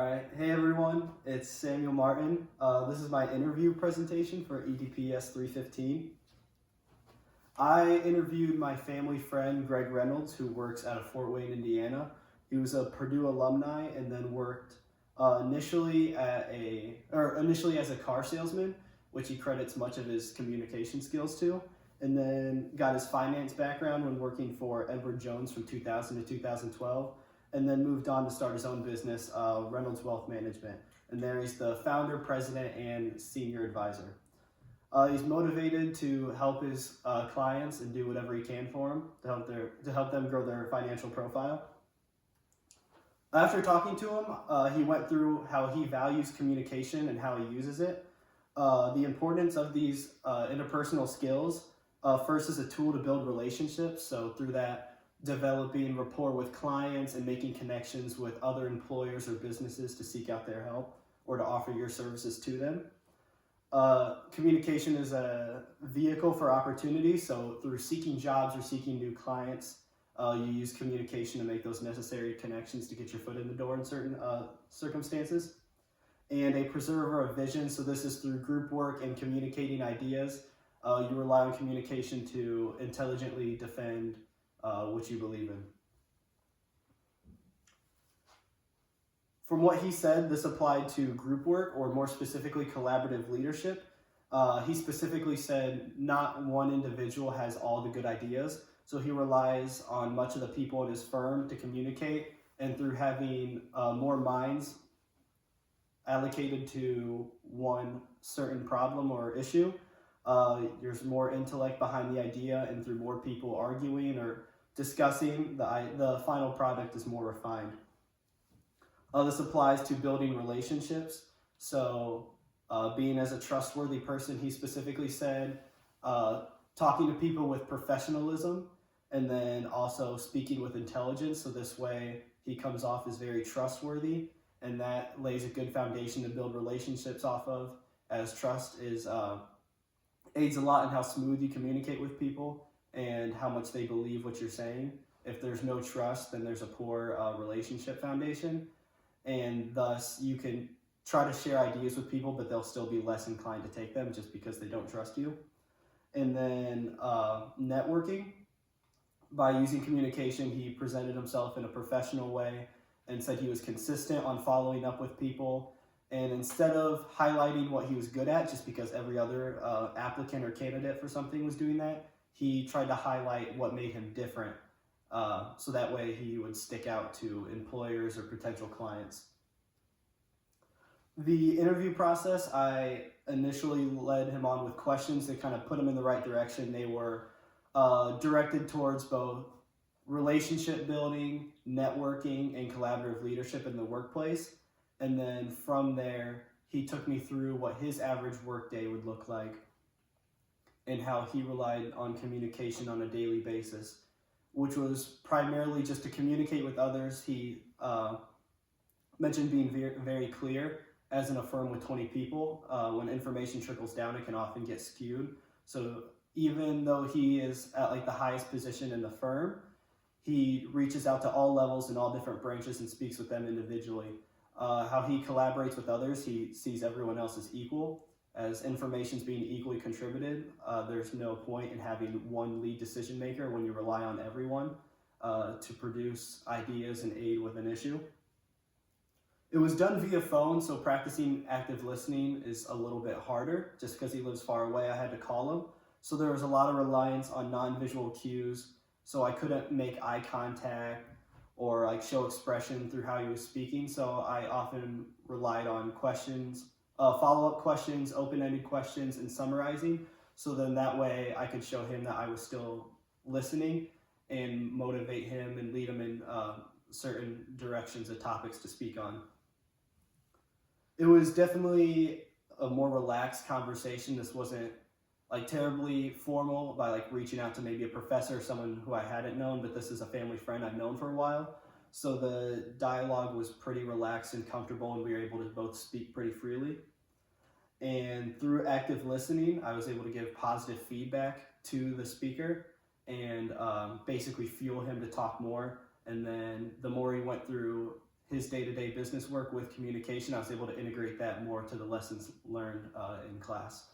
Alright, hey everyone, it's Samuel Martin. This is my interview presentation for EDPS 315. I interviewed my family friend Greg Reynolds, who works out of Fort Wayne, Indiana. He was a Purdue alumni and then worked initially as a car salesman, which he credits much of his communication skills to, and then got his finance background when working for Edward Jones from 2000 to 2012. And then moved on to start his own business, Reynolds Wealth Management. And there he's the founder, president, and senior advisor. He's motivated to help his clients and do whatever he can for them to help them grow their financial profile. After talking to him, he went through how he values communication and how he uses it. The importance of these interpersonal skills, first as a tool to build relationships. So through that, developing rapport with clients and making connections with other employers or businesses to seek out their help or to offer your services to them. Communication is a vehicle for opportunity, so through seeking jobs or seeking new clients, you use communication to make those necessary connections to get your foot in the door in certain circumstances. And a preserver of vision, so this is through group work and communicating ideas. You rely on communication to intelligently defend what you believe in. From what he said, this applied to group work, or more specifically collaborative leadership. He specifically said not one individual has all the good ideas, so he relies on much of the people in his firm to communicate, and through having more minds allocated to one certain problem or issue, there's more intellect behind the idea, and through more people arguing or discussing, the final product is more refined. This applies to building relationships. So being as a trustworthy person, he specifically said, talking to people with professionalism, and then also speaking with intelligence. So this way he comes off as very trustworthy, and that lays a good foundation to build relationships off of, as trust is aids a lot in how smooth you communicate with people and how much they believe what you're saying. If there's no trust, then there's a poor relationship foundation, and thus you can try to share ideas with people, but they'll still be less inclined to take them just because they don't trust you. And then networking. By using communication, he presented himself in a professional way and said he was consistent on following up with people. And instead of highlighting what he was good at, just because every other applicant or candidate for something was doing that, he tried to highlight what made him different, so that way he would stick out to employers or potential clients. The interview process, I initially led him on with questions that kind of put him in the right direction. They were directed towards both relationship building, networking, and collaborative leadership in the workplace. And then from there, he took me through what his average workday would look like and how he relied on communication on a daily basis, which was primarily just to communicate with others. He mentioned being very clear. As in a firm with 20 people, when information trickles down, it can often get skewed. So even though he is at like the highest position in the firm, he reaches out to all levels and all different branches and speaks with them individually. How he collaborates with others, he sees everyone else as equal. As information's being equally contributed, there's no point in having one lead decision maker when you rely on everyone to produce ideas and aid with an issue. It was done via phone, so practicing active listening is a little bit harder. Just because he lives far away, I had to call him. So there was a lot of reliance on non-visual cues, so I couldn't make eye contact or like show expression through how he was speaking. So I often relied on questions, follow-up questions, open-ended questions, and summarizing. So then that way I could show him that I was still listening and motivate him and lead him in certain directions of topics to speak on. It was definitely a more relaxed conversation. This wasn't like terribly formal by like reaching out to maybe a professor or someone who I hadn't known, but this is a family friend I've known for a while. So the dialogue was pretty relaxed and comfortable, and we were able to both speak pretty freely. And through active listening, I was able to give positive feedback to the speaker and basically fuel him to talk more. And then the more he went through his day-to-day business work with communication. I was able to integrate that more to the lessons learned in class.